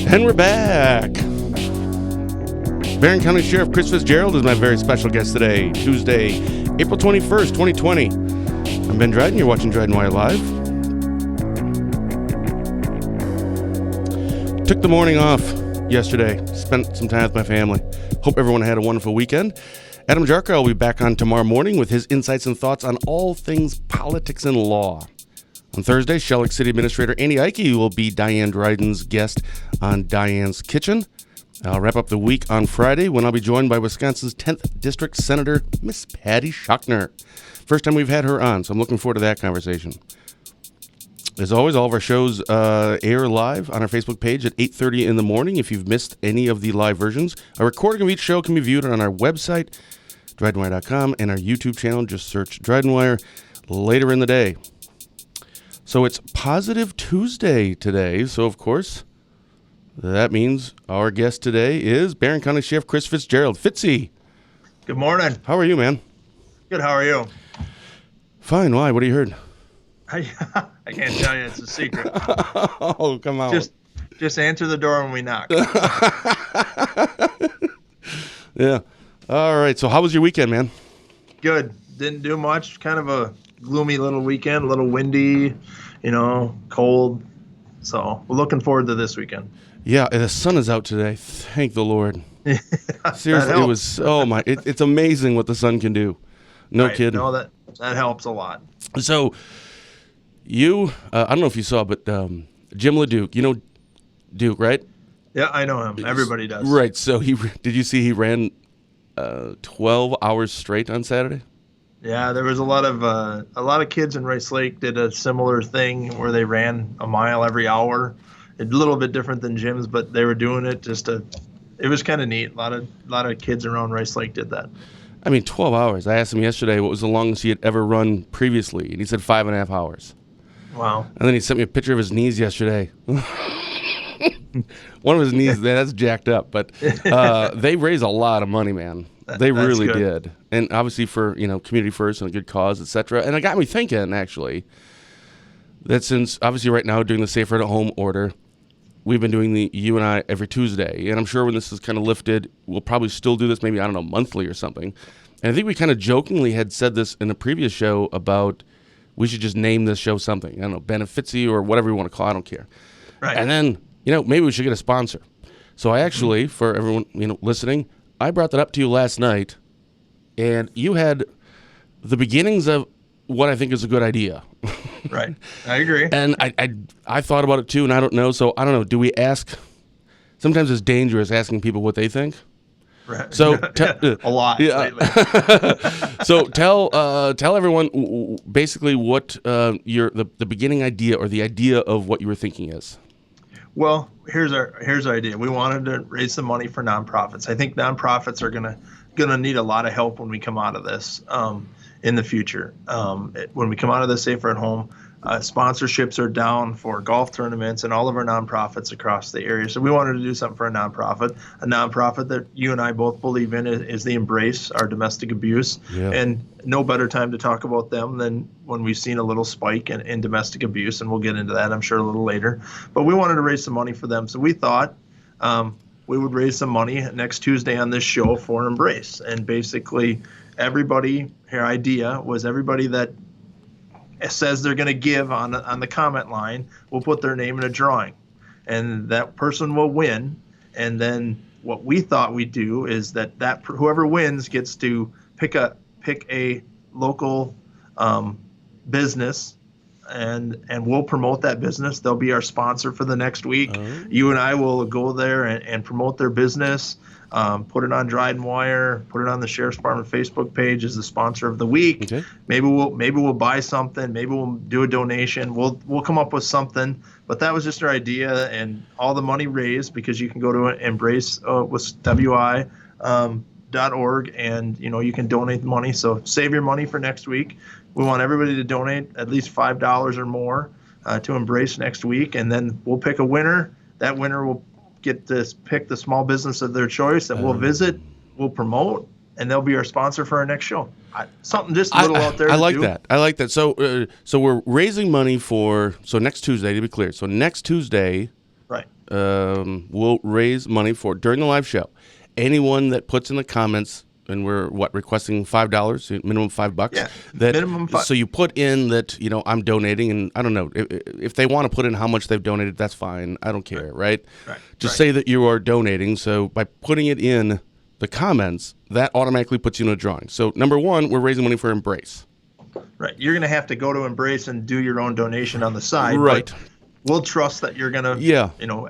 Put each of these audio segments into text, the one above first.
And we're back. Barron County Sheriff Chris Fitzgerald is my very special guest today, Tuesday, April 21st, 2020. I'm Ben Dryden. You're watching DrydenWire Live. Took the morning off yesterday. Spent some time with my family. Hope everyone had a wonderful weekend. Adam Jarkar will be back on tomorrow morning with his insights and thoughts on all things politics and law. On Thursday, Shellick City Administrator Andy Ike will be Diane Dryden's guest on Diane's Kitchen. I'll wrap up the week on Friday when I'll be joined by Wisconsin's 10th District Senator, Miss Patty Schuckner. First time we've had her on, so I'm looking forward to that conversation. As always, all of our shows air live on our Facebook page at 8:30 in the morning. If you've missed any of the live versions, a recording of each show can be viewed on our website, DrydenWire.com, and our YouTube channel. Just search DrydenWire later in the day. So it's Positive Tuesday today, so of course, that means our guest today is Barron County Sheriff Chris Fitzgerald. Fitzy. Good morning. How are you, man? Good, how are you? Fine, why? What have you heard? I can't tell you, it's a secret. Oh, come on. Just answer the door when we knock. Yeah. All right, so how was your weekend, man? Good. Didn't do much. Kind of a gloomy little weekend, a little windy, cold. So we're looking forward to this weekend. Yeah, and the sun is out today. Thank the Lord. Seriously, it was, it's amazing what the sun can do. No right. kidding. No, that helps a lot. So you, I don't know if you saw, but Jim LeDuc, you know Duke, right? Yeah, I know him. Everybody does. Right. So did you see he ran 12 hours straight on Saturday? Yeah, there was a lot of kids in Rice Lake did a similar thing where they ran a mile every hour. A little bit different than Jim's, but they were doing it it was kind of neat. A lot of kids around Rice Lake did that. I mean, 12 hours. I asked him yesterday what was the longest he had ever run previously, and he said 5.5 hours. Wow. And then he sent me a picture of his knees yesterday. One of his knees, that's jacked up, but they raise a lot of money, man. They really did. And obviously for, community first and a good cause, etc. And it got me thinking, actually, that since obviously right now doing the Safer at Home order, we've been doing the You and I every Tuesday. And I'm sure when this is kind of lifted, we'll probably still do this maybe, monthly or something. And I think we kind of jokingly had said this in a previous show about we should just name this show something. I don't know, Benefitsy or whatever you want to call it. I don't care. Right. And then, maybe we should get a sponsor. So I actually, for everyone, listening, I brought that up to you last night, and you had the beginnings of what I think is a good idea. Right. I agree. And I thought about it too, and I don't know. So I don't know. Do we ask? Sometimes it's dangerous asking people what they think. Right. So a lot. Yeah. So tell everyone basically what the beginning idea or the idea of what you were thinking is. Well, here's our idea. We wanted to raise some money for nonprofits. I think nonprofits are gonna need a lot of help when we come out of this in the future. When we come out of the Safer at Home, sponsorships are down for golf tournaments and all of our nonprofits across the area. So we wanted to do something for a nonprofit that you and I both believe in is the Embrace, our domestic abuse. Yeah. And no better time to talk about them than when we've seen a little spike in domestic abuse, and we'll get into that, I'm sure, a little later. But we wanted to raise some money for them. So we thought we would raise some money next Tuesday on this show for Embrace. And basically everybody that says they're going to give on the comment line, we'll put their name in a drawing, and that person will win. And then what we thought we'd do is that whoever wins gets to pick a local business, and we'll promote that business. They'll be our sponsor for the next week. Oh. You and I will go there and promote their business. Put it on DrydenWire, put it on the Sheriff's Department Facebook page as the sponsor of the week. Okay. Maybe we'll buy something. Maybe we'll do a donation. We'll come up with something. But that was just our idea, and all the money raised, because you can go to Embrace with WI. .org, and you can donate the money. So save your money for next week. We want everybody to donate at least $5 or more to Embrace next week, and then we'll pick a winner. That winner will get to pick the small business of their choice that we'll visit, we'll promote, and they'll be our sponsor for our next show. Something just a little out there. I like that. I like that. So we're raising money for next Tuesday, to be clear. So next Tuesday, Right. We'll raise money for during the live show. Anyone that puts in the comments, and we're requesting $5, minimum $5. Yeah, that, minimum $5. So you put in that I'm donating, and I don't know if they want to put in how much they've donated. That's fine. I don't care. Right. Just say that you are donating. So by putting it in the comments, that automatically puts you in a drawing. So number one, we're raising money for Embrace. Right. You're going to have to go to Embrace and do your own donation on the side. Right. But we'll trust that you're going to,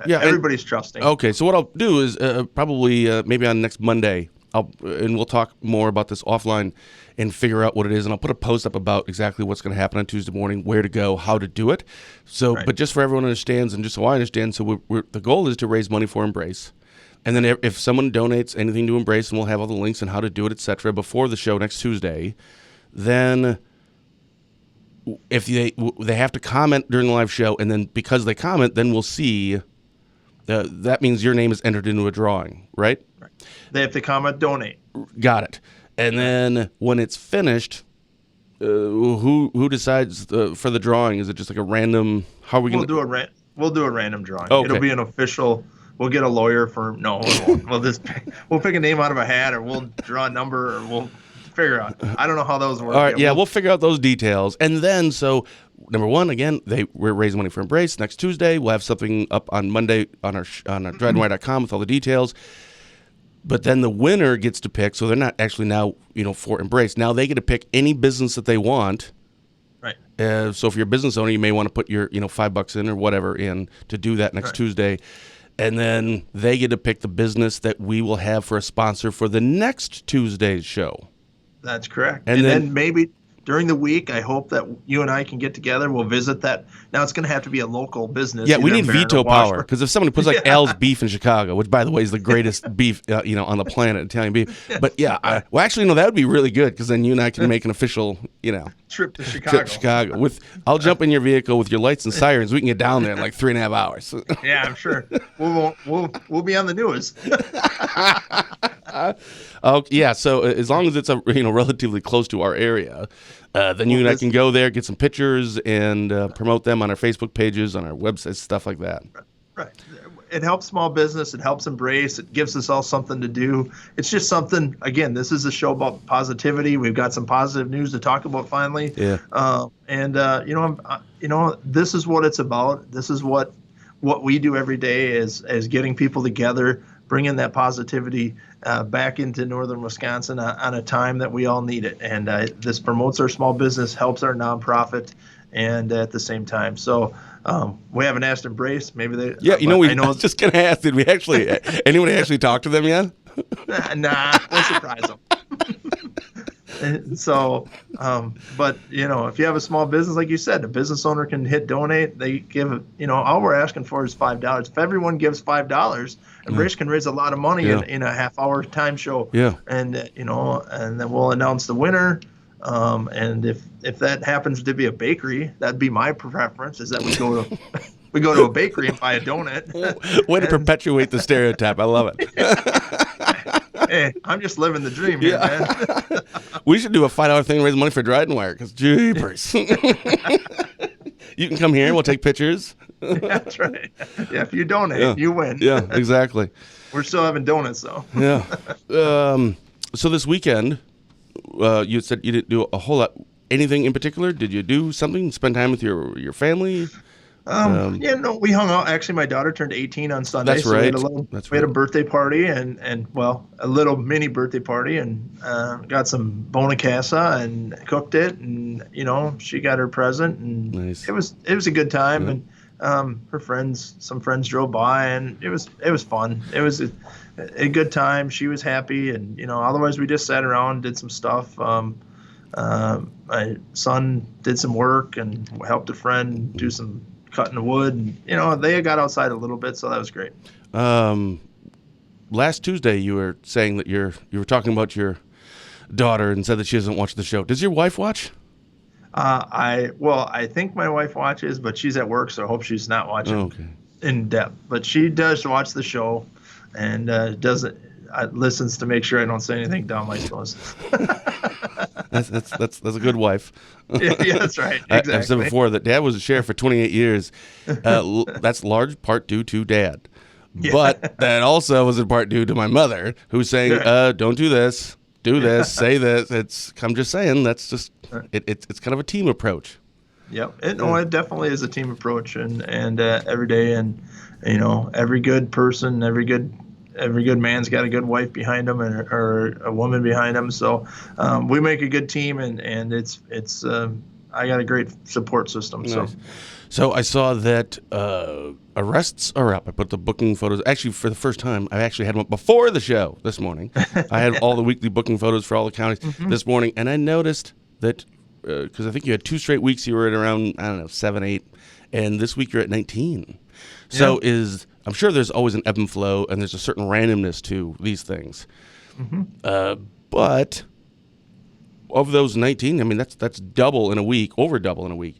everybody's trusting. Okay. So what I'll do is probably maybe on next Monday, and we'll talk more about this offline and figure out what it is. And I'll put a post up about exactly what's going to happen on Tuesday morning, where to go, how to do it. So, But just for everyone understands, and just so I understand, so the goal is to raise money for Embrace. And then if someone donates anything to Embrace, and we'll have all the links and how to do it, etc., before the show next Tuesday, then if they have to comment during the live show, and then because they comment, then we'll see. That means your name is entered into a drawing, right? Right. They have to comment, donate. Got it. And then when it's finished, who decides for the drawing? Is it just like a random? How are we going to? We'll do a random drawing. Okay. It'll be an official. We'll get a lawyer for no. We'll pick a name out of a hat, or we'll draw a number, or we'll figure out. I don't know how those work. All right, we'll figure out those details, and then number one, again, we're raising money for Embrace next Tuesday. We'll have something up on Monday on our DrydenWire.com with all the details. But then the winner gets to pick. So they're not actually now for Embrace. Now they get to pick any business that they want. Right. So if you're a business owner, you may want to put your $5 in or whatever in to do that next Tuesday. And then they get to pick the business that we will have for a sponsor for the next Tuesday's show. That's correct. And then maybe during the week, I hope that you and I can get together. We'll visit that. Now it's going to have to be a local business. Yeah, we need veto power, because if somebody puts Al's Beef in Chicago, which by the way is the greatest beef on the planet, Italian beef. But yeah, that would be really good, because then you and I can make an official trip to Chicago. I'll jump in your vehicle with your lights and sirens. We can get down there in like 3.5 hours. Yeah, I'm sure. We'll be on the news. Yeah. So as long as it's relatively close to our area, then you and I can go there, get some pictures, and promote them on our Facebook pages, on our website, stuff like that. Right. It helps small business. It helps Embrace. It gives us all something to do. It's just something. Again, this is a show about positivity. We've got some positive news to talk about finally. Yeah. This is what it's about. This is what we do every day is getting people together, bringing that positivity back into northern Wisconsin on a time that we all need it. And this promotes our small business, helps our nonprofit, and at the same time. So we haven't asked Embrace. Maybe they. Yeah, I was just going to ask, did we actually, anyone actually talk to them yet? Nah, we'll surprise them. So, but if you have a small business, like you said, a business owner can hit donate. They give, all we're asking for is $5. If everyone gives $5, Embrace can raise a lot of money in a half-hour time show. Yeah. And and then we'll announce the winner. And if that happens to be a bakery, that'd be my preference. Is that we go to a bakery and buy a donut. Way to perpetuate the stereotype. I love it. Hey, I'm just living the dream here, man. We should do a $5 thing and raise money for DrydenWire, because jeepers. You can come here and we'll take pictures. That's right. Yeah, if you donate, you win. Yeah, exactly. We're still having donuts, though. Yeah. So this weekend, you said you didn't do a whole lot. Anything in particular? Did you do something? Spend time with your family? We hung out. Actually, my daughter turned 18 on Sunday. That's right. We had a birthday party and a little mini birthday party, and got some bona casa and cooked it, and she got her present, and nice. It was a good time, and some friends drove by, and it was fun. It was a good time. She was happy, and otherwise we just sat around, did some stuff. My son did some work and helped a friend do some cutting the wood, and they got outside a little bit, so that was great. Last Tuesday you were saying that you were talking about your daughter and said that she doesn't watch the show. Does your wife watch? I think my wife watches, but she's at work, so I hope she's not watching in depth. But she does watch the show. and doesn't listens to make sure I don't say anything dumb, I suppose. That's a good wife. Yeah, that's right. I've said Exactly. before that Dad was a sheriff for 28 years. That's large part due to Dad, Yeah. but that also was in part due to my mother, who's saying, "Don't do this, do this, say this." I'm just saying that's just it's kind of a team approach. Yep. It definitely is a team approach, and every day, and every good person, every good man's got a good wife behind him, or a woman behind him. So we make a good team, and it's I got a great support system. Nice. So I saw that arrests are up. I put the booking photos. Actually, for the first time, I actually had one before the show this morning. I had all the weekly booking photos for all the counties this morning, and I noticed that because I think you had 2 straight weeks you were at around, I don't know, 7, 8, and this week you're at 19. So I'm sure there's always an ebb and flow, and there's a certain randomness to these things. But of those 19, I mean, that's double in a week, over double in a week.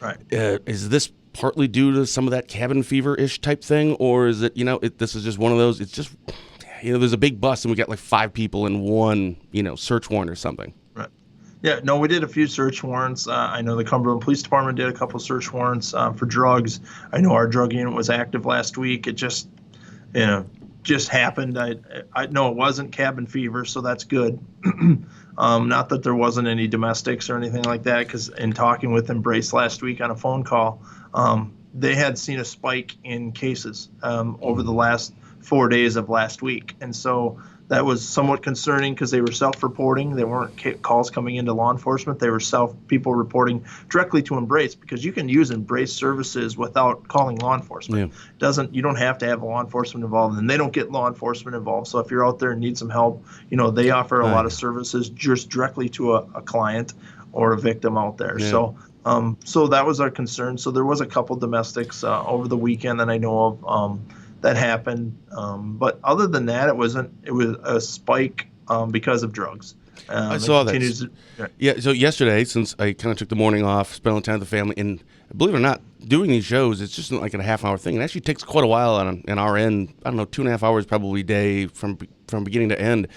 Right. Is this partly due to some of that cabin fever-ish type thing, or is it, this is just one of those, it's just, there's a big bus and we got like 5 people in one, search warrant or something. Right. Yeah, no, we did a few search warrants. I know the Cumberland Police Department did a couple search warrants for drugs. I know our drug unit was active last week. It just happened. I know it wasn't cabin fever, so that's good. Not that there wasn't any domestics or anything like that, because in talking with Embrace last week on a phone call, they had seen a spike in cases over the last 4 days of last week. And so that was somewhat concerning because they were self-reporting. They weren't calls coming into law enforcement. They were people reporting directly to Embrace, because you can use Embrace services without calling law enforcement. Yeah. You don't have to have law enforcement involved, and they don't get law enforcement involved. So if you're out there and need some help, they offer a lot of services just directly to a client or a victim out there. Yeah. So that was our concern. So there was a couple domestics over the weekend that I know of that happened. But other than that, it was a spike because of drugs. I saw that. Yeah. So yesterday, since I kind of took the morning off, spent a little time with the family, and believe it or not, doing these shows, it's just like a half-hour thing. It actually takes quite a while on our end. I don't know, 2.5 hours probably a day from beginning to end.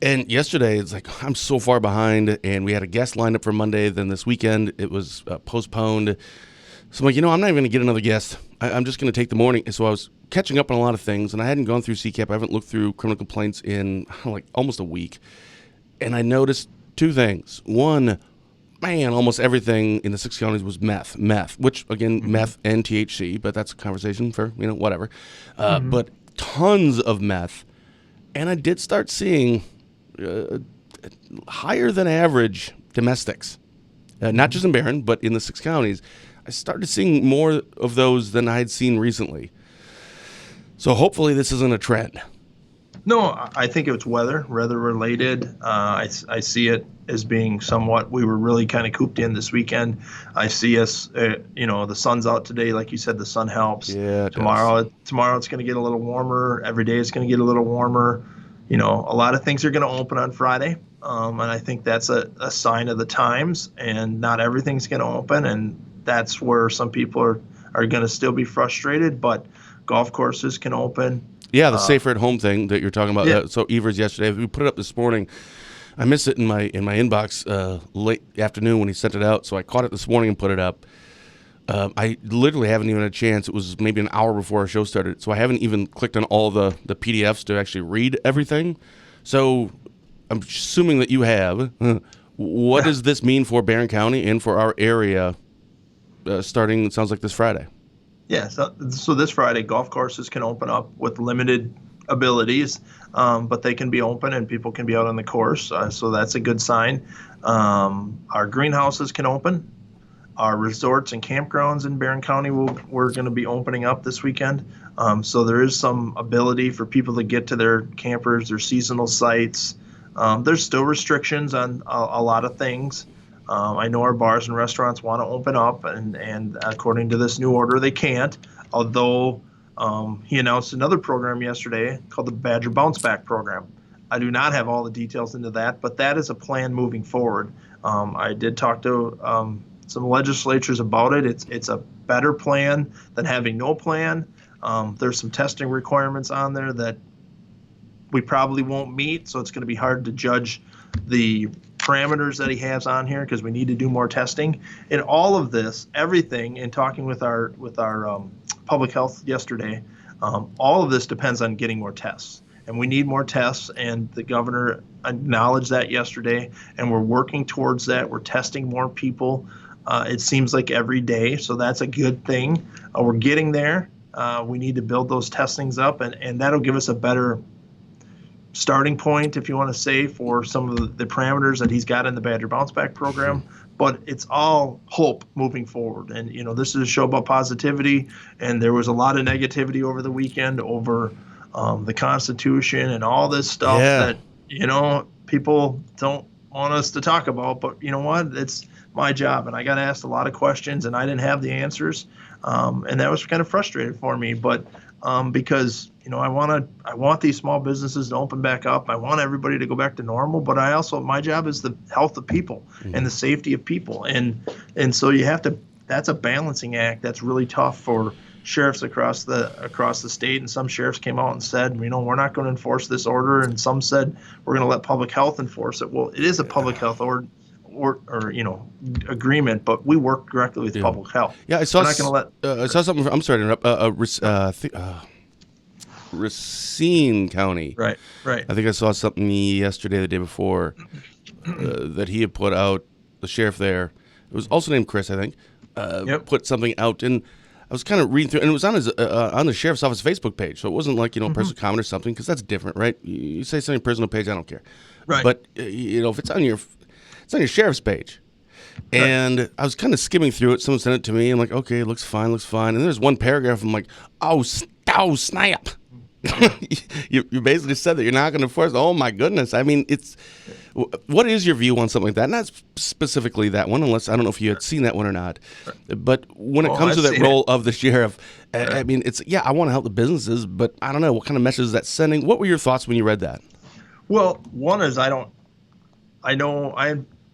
And yesterday, it's like, I'm so far behind, and we had a guest lined up for Monday. Then this weekend, it was postponed. So I'm like, I'm not even going to get another guest. I'm just going to take the morning. And so I was catching up on a lot of things, and I hadn't gone through CCAP. I haven't looked through criminal complaints in like almost a week. And I noticed 2 things. One, man, almost everything in the 6 counties was meth, which, again, meth and THC, but that's a conversation for, whatever. But tons of meth. And I did start seeing higher than average domestics, not just in Barron, but in the 6 counties. I started seeing more of those than I had seen recently. So hopefully this isn't a trend. No, I think it's weather related. I see it as being somewhat, we were really kind of cooped in this weekend. I see us, the sun's out today. Like you said, the sun helps. Yeah. Tomorrow it's going to get a little warmer. Every day it's going to get a little warmer. A lot of things are going to open on Friday. And I think that's a sign of the times, and not everything's going to open. And that's where some people are going to still be frustrated, but golf courses can open. Yeah, the safer at home thing that you're talking about. Yeah. So Evers yesterday, we put it up this morning. I missed it in my inbox late afternoon when he sent it out, so I caught it this morning and put it up. I literally haven't even had a chance. It was maybe an hour before our show started, so I haven't even clicked on all the PDFs to actually read everything. So I'm assuming that you have. What does this mean for Barron County and for our area starting, it sounds like, this Friday? Yeah, so this Friday, golf courses can open up with limited abilities, but they can be open and people can be out on the course, so that's a good sign. Our greenhouses can open. Our resorts and campgrounds in Barron County we're going to be opening up this weekend, so there is some ability for people to get to their campers, their seasonal sites. There's still restrictions on a lot of things. I know our bars and restaurants want to open up, and according to this new order, they can't. Although he announced another program yesterday called the Badger Bounce Back Program. I do not have all the details into that, but that is a plan moving forward. I did talk to some legislatures about it. It's a better plan than having no plan. There's some testing requirements on there that we probably won't meet, so it's going to be hard to judge the parameters that he has on here because we need to do more testing. And all of this, everything, in talking with our public health yesterday, all of this depends on getting more tests. And we need more tests, and the governor acknowledged that yesterday, and we're working towards that. We're testing more people. It seems like every day, so that's a good thing. We're getting there. We need to build those testings up, and that'll give us a better starting point, if you want to say, for some of the parameters that he's got in the Badger Bounce Back program. But it's all hope moving forward. And, this is a show about positivity, and there was a lot of negativity over the weekend over the Constitution and all this stuff that, people don't want us to talk about. But you know what? It's my job, and I got asked a lot of questions, and I didn't have the answers. And that was kind of frustrating for me. But because I want these small businesses to open back up. I want everybody to go back to normal, but my job is the health of people and the safety of people. And so that's a balancing act that's really tough for sheriffs across the state. And some sheriffs came out and said, we're not going to enforce this order. And some said, we're going to let public health enforce it. Well, it is a public health agreement, but we work directly with public health. Yeah, I saw something. I'm sorry to interrupt. Racine County. Right. I think I saw something yesterday, the day before, that he had put out. The sheriff there, it was also named Chris, I think, put something out, and I was kind of reading through, and it was on his on the sheriff's office Facebook page, so it wasn't like a personal comment or something, because that's different, right? You say something personal page, I don't care, right? But if it's on your sheriff's page. And I was kind of skimming through it. Someone sent it to me. I'm like, okay, it looks fine. And there's one paragraph. I'm like, oh, snap. You basically said that you're not going to enforce. Oh, my goodness. I mean, what is your view on something like that? Not specifically that one, unless I don't know if you had seen that one or not. But when it comes to that role of the sheriff, I mean, I want to help the businesses, but I don't know. What kind of message is that sending? What were your thoughts when you read that? Well, one is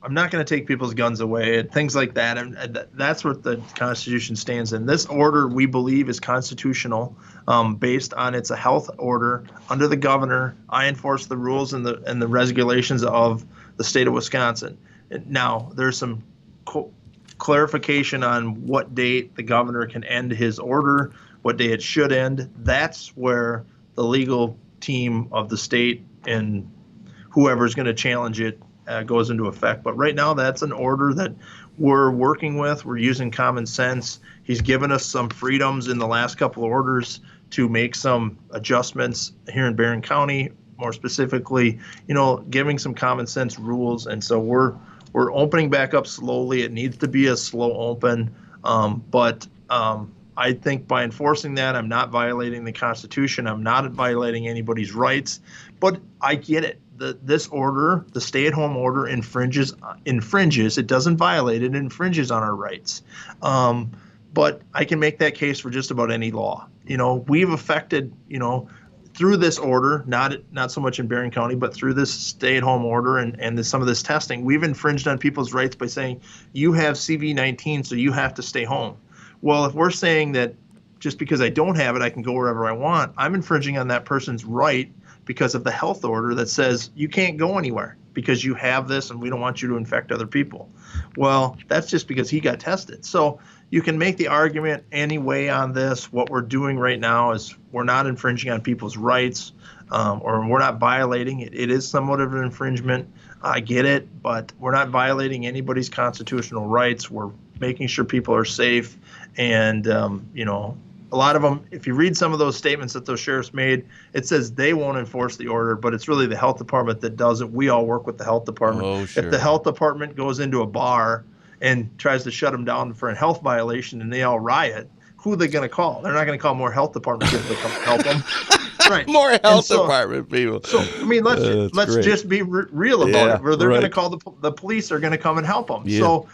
I'm not going to take people's guns away and things like that. And that's what the Constitution stands in. This order, we believe, is constitutional, based on it's a health order under the governor. I enforce the rules and the regulations of the state of Wisconsin. Now, there's some clarification on what date the governor can end his order, what day it should end. That's where the legal team of the state and whoever's going to challenge it goes into effect. But right now, that's an order that we're working with. We're using common sense. He's given us some freedoms in the last couple of orders to make some adjustments here in Barron County, more specifically, giving some common sense rules. And so we're opening back up slowly. It needs to be a slow open. But I think by enforcing that, I'm not violating the Constitution. I'm not violating anybody's rights. But I get it. This order, the stay-at-home order, infringes. It doesn't violate. It infringes on our rights. But I can make that case for just about any law. We've affected, through this order, not so much in Barron County, but through this stay-at-home order and some of this testing, we've infringed on people's rights by saying you have CV-19, so you have to stay home. Well, if we're saying that just because I don't have it, I can go wherever I want, I'm infringing on that person's right because of the health order that says you can't go anywhere because you have this and we don't want you to infect other people. Well, that's just because he got tested. So you can make the argument anyway on this. What we're doing right now is we're not infringing on people's rights, or we're not violating it. It is somewhat of an infringement. I get it, but we're not violating anybody's constitutional rights. We're making sure people are safe. And, a lot of them, if you read some of those statements that those sheriffs made, it says they won't enforce the order, but it's really the health department that does it. We all work with the health department. Oh, sure. If the health department goes into a bar and tries to shut them down for a health violation and they all riot, who are they going to call? They're not going to call more health department people to come help them. Right. More health department people. So, I mean, let's just be real about it. Where they're going to call the police are going to come and help them. Yeah. So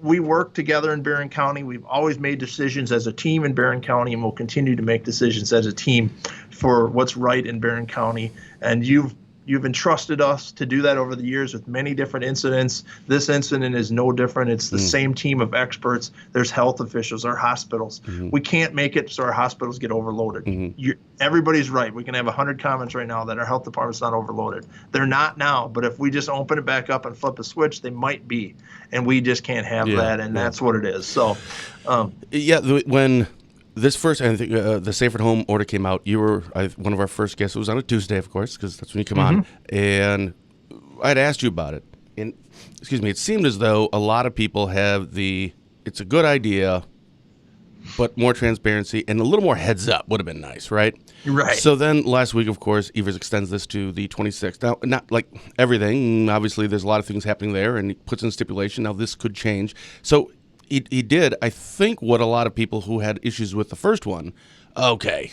we work together in Barron County. We've always made decisions as a team in Barron County, and we'll continue to make decisions as a team for what's right in Barron County. And you've You've entrusted us to do that over the years with many different incidents. This incident is no different. It's the same team of experts. There's health officials, our hospitals. We can't make it so our hospitals get overloaded. Everybody's right. We can have 100 comments right now that our health department's not overloaded. They're not now, but if we just open it back up and flip a switch, they might be. And we just can't have that, and that's what it is. So, when this first, I think the Safe at Home order came out, you were one of our first guests. It was on a Tuesday, of course, because that's when you come on. And I'd asked you about it. And, it seemed as though a lot of people have it's a good idea, but more transparency and a little more heads up would have been nice, right? Right. So then last week, of course, Evers extends this to the 26th. Now, not like everything. Obviously, there's a lot of things happening there, and he puts in stipulation. Now, this could change. So he did, I think, what a lot of people who had issues with the first one. Okay.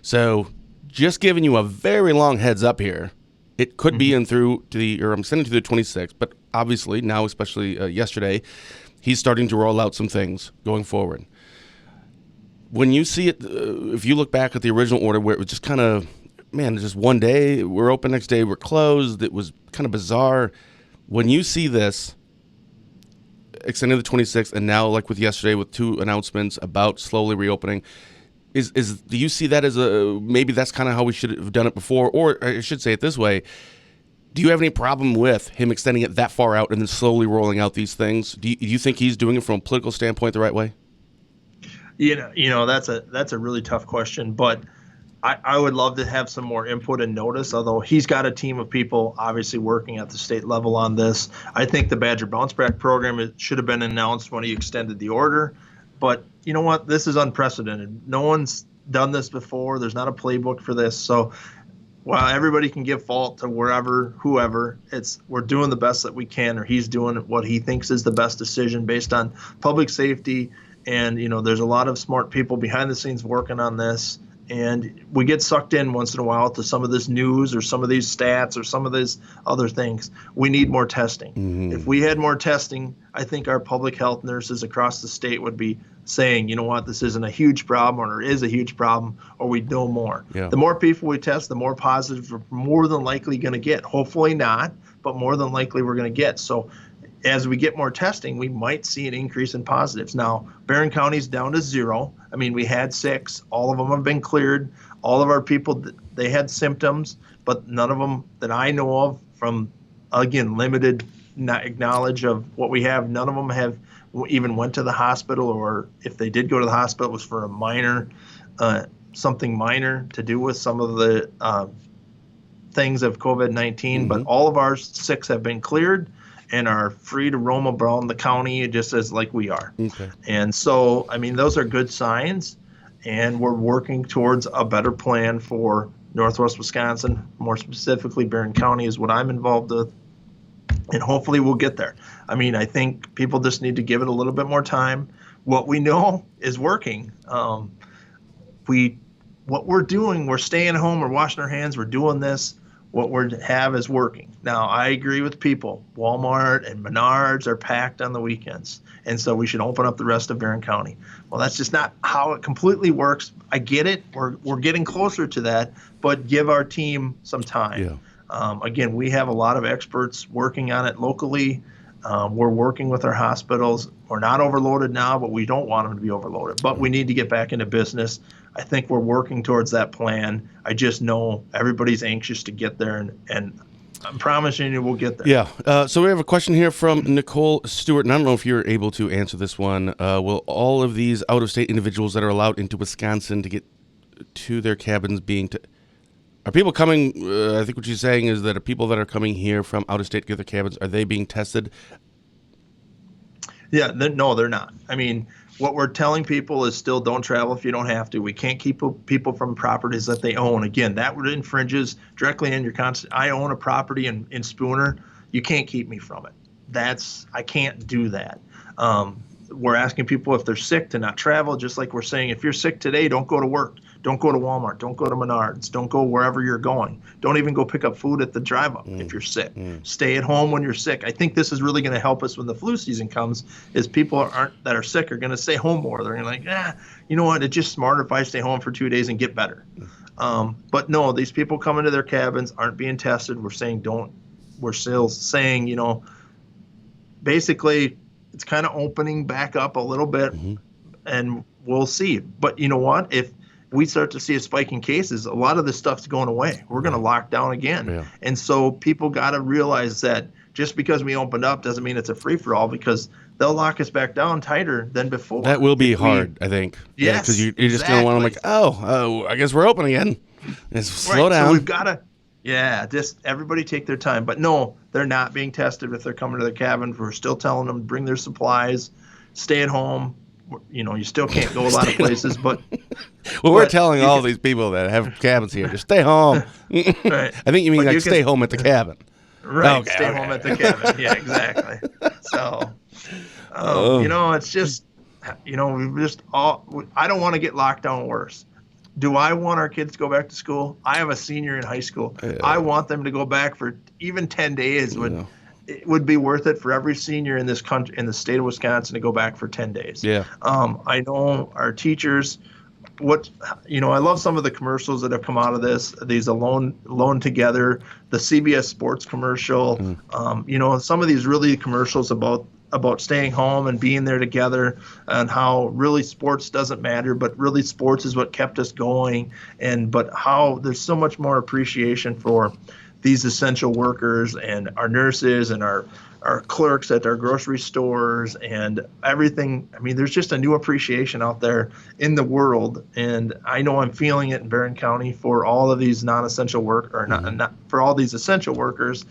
So just giving you a very long heads up here. It could be in through I'm sending to the 26th, but obviously now, especially yesterday, he's starting to roll out some things going forward. When you see it, if you look back at the original order where it was just kind of, just one day, we're open, next day we're closed, it was kind of bizarre. When you see this, extending the 26th, and now like with yesterday with 2 announcements about slowly reopening, do you see that as maybe that's kind of how we should have done it before? Or I should say it this way, do you have any problem with him extending it that far out and then slowly rolling out these things? Do you think he's doing it from a political standpoint the right way? That's a really tough question, but I would love to have some more input and notice, although he's got a team of people obviously working at the state level on this. I think the Badger Bounce Back program should have been announced when he extended the order. But you know what? This is unprecedented. No one's done this before. There's not a playbook for this. So while everybody can give fault to whoever, we're doing the best that we can, or he's doing what he thinks is the best decision based on public safety. And, there's a lot of smart people behind the scenes working on this. And we get sucked in once in a while to some of this news or some of these stats or some of these other things. We need more testing. If we had more testing, I think our public health nurses across the state would be saying, you know what, this isn't a huge problem, or is a huge problem, or we know more. Yeah. The more people we test, the more positives we're more than likely going to get. Hopefully not, but more than likely we're going to get. So as we get more testing, we might see an increase in positives. Now, Barron County's down to 0. We had 6. All of them have been cleared. All of our people, they had symptoms, but none of them that I know of from, again, limited knowledge of what we have, none of them have even went to the hospital, or if they did go to the hospital, it was for a minor, something minor to do with some of the things of COVID-19. But all of our 6 have been cleared and are free to roam around the county just as like we are. Okay. And so, those are good signs, and we're working towards a better plan for Northwest Wisconsin. More specifically, Barron County is what I'm involved with, and hopefully we'll get there. I think people just need to give it a little bit more time. What we know is working. What we're doing, we're staying home, we're washing our hands, we're doing this. What we have is working. Now, I agree with people. Walmart and Menards are packed on the weekends, and so we should open up the rest of Barron County. Well, that's just not how it completely works. I get it. We're getting closer to that, but give our team some time. Yeah. Again, we have a lot of experts working on it locally. We're working with our hospitals. We're not overloaded now, but we don't want them to be overloaded. But we need to get back into business. I think we're working towards that plan. I just know everybody's anxious to get there, and I'm promising you we'll get there. Yeah. So we have a question here from Nicole Stewart, and I don't know if you're able to answer this one. Will all of these out-of-state individuals that are allowed into Wisconsin to get to their cabins are people coming, I think what she's saying is that people that are coming here from out-of-state to get their cabins, are they being tested? Yeah, no, they're not. What we're telling people is still don't travel if you don't have to. We can't keep people from properties that they own. Again, that would infringes directly on your I own a property in Spooner. You can't keep me from it. I can't do that. We're asking people if they're sick to not travel, just like we're saying if you're sick today, don't go to work. Don't go to Walmart. Don't go to Menards. Don't go wherever you're going. Don't even go pick up food at the drive-up if you're sick. Stay at home when you're sick. I think this is really going to help us when the flu season comes, is people that are sick are going to stay home more. They're going to you know what, it's just smarter if I stay home for 2 days and get better. But no, these people come into their cabins, aren't being tested. We're still saying, basically it's kind of opening back up a little bit, and we'll see. But you know what? If we start to see a spike in cases, a lot of this stuff's going away. We're going to lock down again. Yeah. And so people got to realize that just because we opened up doesn't mean it's a free-for-all, because they'll lock us back down tighter than before. That will be hard, I think. Yes, because you're just going to want to like, I guess we're open again. Slow down. So we've got to, just everybody take their time. But no, they're not being tested if they're coming to their cabin. We're still telling them to bring their supplies, stay at home. You still can't go a lot of places, but we're telling all these people that have cabins here, just stay home. Right. I think you mean stay home at the cabin. Right, okay, stay home at the cabin. Yeah, exactly. So, it's just, we've just I don't want to get locked down worse. Do I want our kids to go back to school? I have a senior in high school. Yeah. I want them to go back for even 10 days. It would be worth it for every senior in this country, in the state of Wisconsin, to go back for 10 days. Yeah. I know our teachers. I love some of the commercials that have come out of this. These Alone Together, the CBS Sports commercial. Some of these really commercials about staying home and being there together, and how really sports doesn't matter, but really sports is what kept us going. But how there's so much more appreciation for these essential workers and our nurses and our clerks at our grocery stores and everything. I mean, there's just a new appreciation out there in the world, and I know I'm feeling it in Barron County for all of these non-essential work, or not for all these essential workers.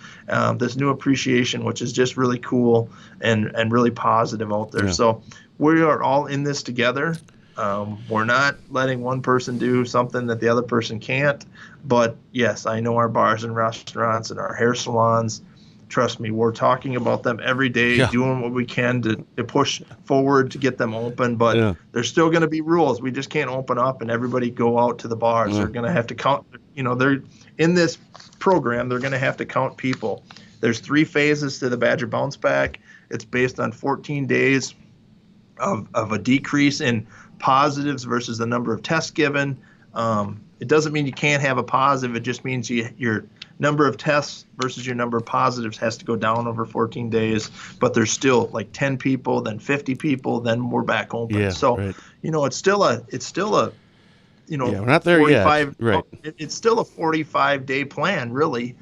This new appreciation, which is just really cool and really positive out there. Yeah. So we are all in this together. We're not letting one person do something that the other person can't. But yes, I know our bars and restaurants and our hair salons. Trust me, we're talking about them every day, doing what we can to push forward to get them open. But there's still going to be rules. We just can't open up and everybody go out to the bars. They're going to have to count. They're in this program. They're going to have to count people. There's 3 phases to the Badger Bounce Back. It's based on 14 days of a decrease in positives versus the number of tests given. It doesn't mean you can't have a positive. It just means your number of tests versus your number of positives has to go down over 14 days. But there's still like 10 people, then 50 people, then we're back open. Yeah, so right. It's still a we're not there 45, yet. Right. It's still a 45-day plan, really,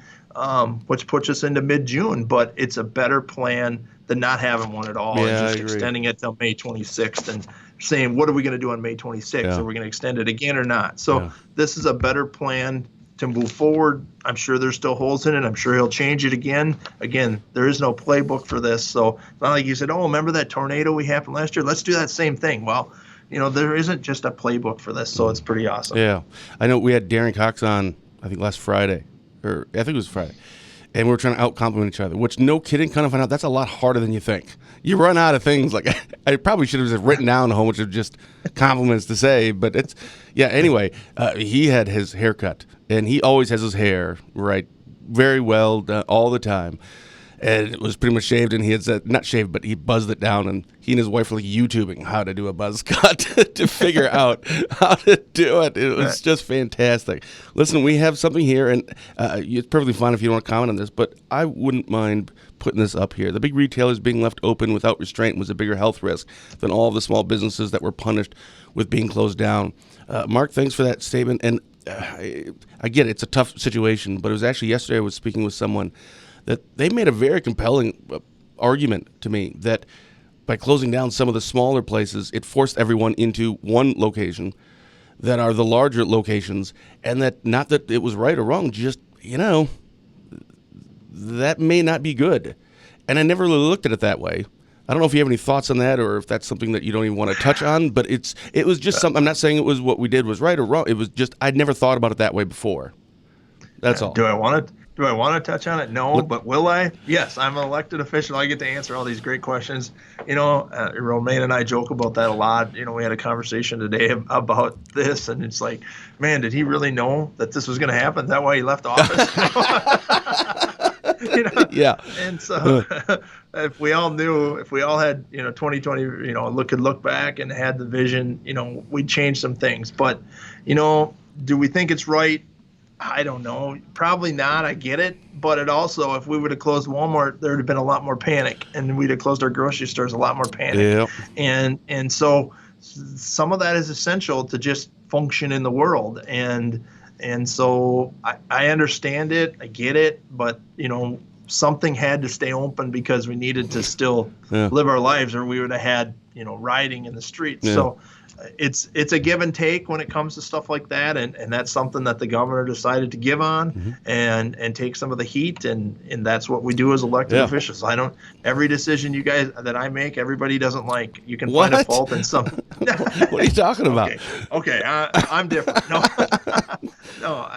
which puts us into mid-June. But it's a better plan than not having one at all, and just extending it till May 26th and saying, what are we going to do on May 26th? Are we going to extend it again or not? So this is a better plan to move forward. I'm sure there's still holes in it. I'm sure he'll change it again. Again, there is no playbook for this. So it's not like you said, remember that tornado we happened last year? Let's do that same thing. Well, there isn't just a playbook for this, so it's pretty awesome. Yeah. I know we had Darren Cox on, I think last Friday, or I think it was Friday. And we were trying to out-compliment each other, which, no kidding, kind of find out that's a lot harder than you think. You run out of things. Like, I probably should have just written down a whole bunch of just compliments to say, but it's, anyway, he had his haircut, and he always has his hair, right, very well done all the time. And it was pretty much shaved, and he had said, not shaved, but he buzzed it down, and he and his wife were like YouTubing how to do a buzz cut to figure out how to do it. It was just fantastic. Listen, we have something here, and it's perfectly fine if you don't want to comment on this, but I wouldn't mind putting this up here. The big retailers being left open without restraint was a bigger health risk than all of the small businesses that were punished with being closed down. Mark, thanks for that statement, and I get it, it's a tough situation, but it was actually yesterday I was speaking with someone that they made a very compelling argument to me that by closing down some of the smaller places, it forced everyone into one location that are the larger locations, and that not that it was right or wrong, just, that may not be good. And I never really looked at it that way. I don't know if you have any thoughts on that, or if that's something that you don't even want to touch on, but it was just something. I'm not saying it was what we did was right or wrong. It was just, I'd never thought about it that way before. That's all. Do I want to touch on it? No, but will I? Yes, I'm an elected official. I get to answer all these great questions. Romaine and I joke about that a lot. We had a conversation today about this, and it's like, man, did he really know that this was going to happen? Is that why he left office? Yeah. And so if we all had, 2020, could look back and had the vision, we'd change some things. But, Do we think it's right? I don't know. Probably not. I get it. But it also, if we would have closed Walmart, there would have been a lot more panic, and we'd have closed our grocery stores, a lot more panic. Yep. And so some of that is essential to just function in the world. And so I understand it. I get it. But, something had to stay open because we needed to still live our lives, or we would have had, rioting in the streets. Yeah. So it's a give and take when it comes to stuff like that, and that's something that the governor decided to give on and take some of the heat, and that's what we do as elected officials. Every decision you guys that I make, everybody doesn't like. You can find a fault in some. What are you talking about? Okay, I'm different. No,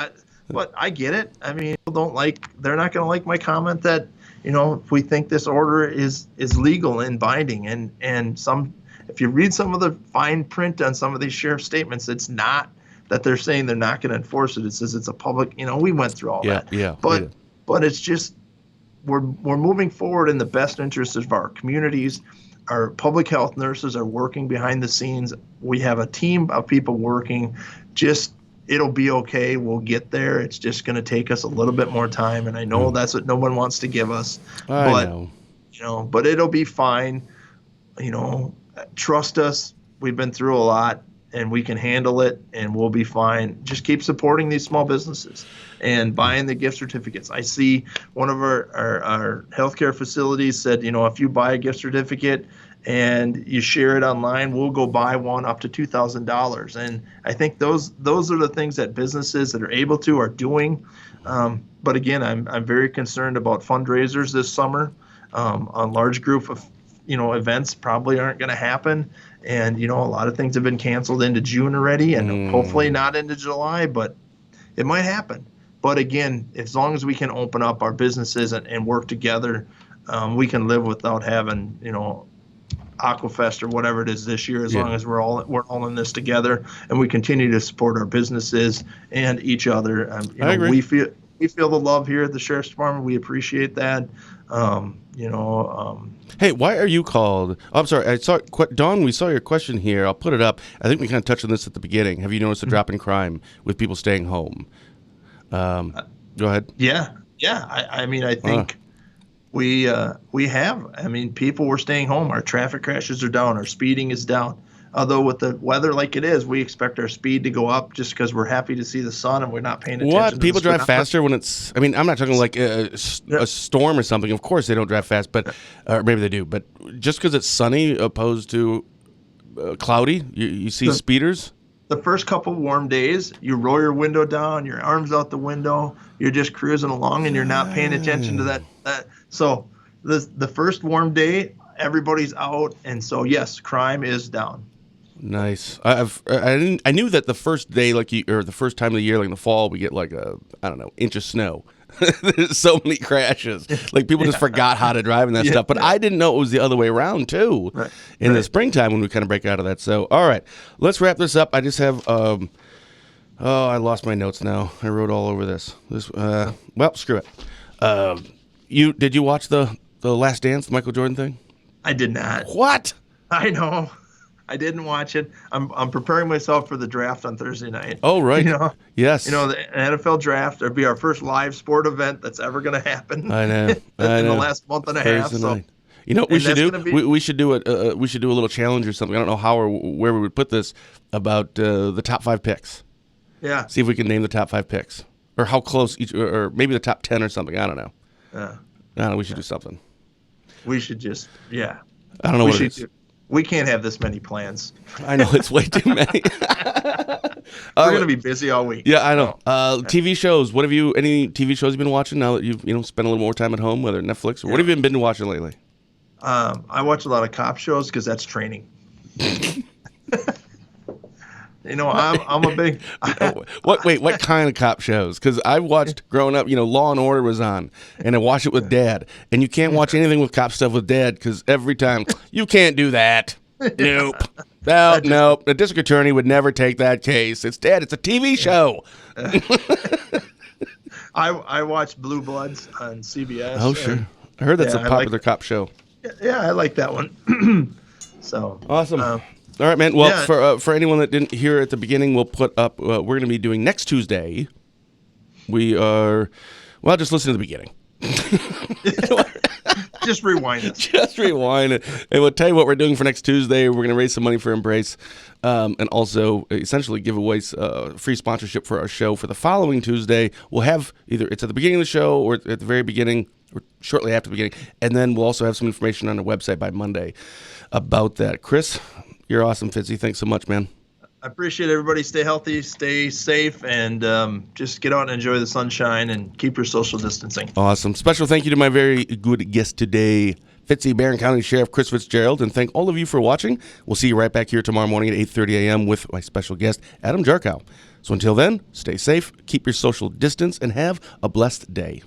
but I get it. I mean, people they're not going to like my comment that, if we think this order is legal and binding, and if you read some of the fine print on some of these sheriff statements, it's not that they're saying they're not going to enforce it. It says it's a public, we went through all that. Yeah. But it's just, we're moving forward in the best interest of our communities. Our public health nurses are working behind the scenes. We have a team of people working. It'll be okay. We'll get there. It's just going to take us a little bit more time. And I know that's what no one wants to give us. I know. But it'll be fine. Trust us. We've been through a lot, and we can handle it, and we'll be fine. Just keep supporting these small businesses and buying the gift certificates. I see one of our healthcare facilities said, if you buy a gift certificate and you share it online, we'll go buy one up to $2,000. And I think those are the things that businesses that are able to are doing. But again, I'm very concerned about fundraisers this summer. A large group of events probably aren't going to happen. And, a lot of things have been canceled into June already, and hopefully not into July, but it might happen. But again, as long as we can open up our businesses and work together, we can live without having, Aquafest or whatever it is this year, as long as we're all in this together, and we continue to support our businesses and each other. I agree. We feel the love here at the Sheriff's Department. We appreciate that. Hey, why are you called? Oh, I'm sorry. Dawn, we saw your question here. I'll put it up. I think we kind of touched on this at the beginning. Have you noticed a drop in crime with people staying home? Go ahead. Yeah. I think we have. I mean, people were staying home. Our traffic crashes are down. Our speeding is down. Although with the weather like it is, we expect our speed to go up just because we're happy to see the sun and we're not paying attention. What? People drive faster when it's, I'm not talking like a storm or something. Of course they don't drive fast, but or maybe they do. But just because it's sunny opposed to cloudy, you see speeders? The first couple warm days, you roll your window down, your arms out the window, you're just cruising along and you're not paying attention to that. So the first warm day, everybody's out. And so, yes, crime is down. Nice. I knew that the first day, or the first time of the year, like in the fall, we get like inch of snow. There's so many crashes. Like people just forgot how to drive and that stuff. But I didn't know it was the other way around too. Right. In the springtime when we kind of break out of that. So, all right, let's wrap this up. I just have. I lost my notes now. I wrote all over this. Well, screw it. Did you watch the Last Dance, the Michael Jordan thing? I did not. What? I know. I didn't watch it. I'm preparing myself for the draft on Thursday night. Oh, right. Yes. The NFL draft. It'll be our first live sport event that's ever going to happen. I know. in the last month and a half. So, you know what we should do? We should do a little challenge or something. I don't know how or where we would put this about the top 5 picks. Yeah. See if we can name the top 5 picks or how close each, or maybe the top 10 or something. I don't know. I don't know. We should do something. We should just, I don't know what it is. We can't have this many plans. I know, it's way too many. We're going to be busy all week. Yeah, I know. TV shows. Any TV shows you've been watching now that you've spent a little more time at home, whether Netflix or what have you been watching lately? I watch a lot of cop shows because that's training. I'm a big. What kind of cop shows? Because I watched growing up. Law and Order was on, and I watched it with Dad. And you can't watch anything with cop stuff with Dad because every time you can't do that. Nope. Nope. The district attorney would never take that case. It's Dad. It's a TV show. I watched Blue Bloods on CBS. Oh sure. I heard that's a popular cop show. Yeah, I like that one. So awesome. All right, man. Well, Yeah. for anyone that didn't hear at the beginning, we'll put up. We're going to be doing next Tuesday. We are. Well, just listen to the beginning. Just rewind it. Just rewind it. And we'll tell you what we're doing for next Tuesday. We're going to raise some money for Embrace, and also essentially give away free sponsorship for our show for the following Tuesday. We'll have either it's at the beginning of the show or at the very beginning or shortly after the beginning, and then we'll also have some information on the website by Monday about that. Chris, you're awesome, Fitzy. Thanks so much, man. I appreciate everybody. Stay healthy, stay safe, and just get out and enjoy the sunshine and keep your social distancing. Awesome. Special thank you to my very good guest today, Fitzy, Barron County Sheriff Chris Fitzgerald, and thank all of you for watching. We'll see you right back here tomorrow morning at 8:30 a.m. with my special guest, Adam Jarkow. So until then, stay safe, keep your social distance, and have a blessed day.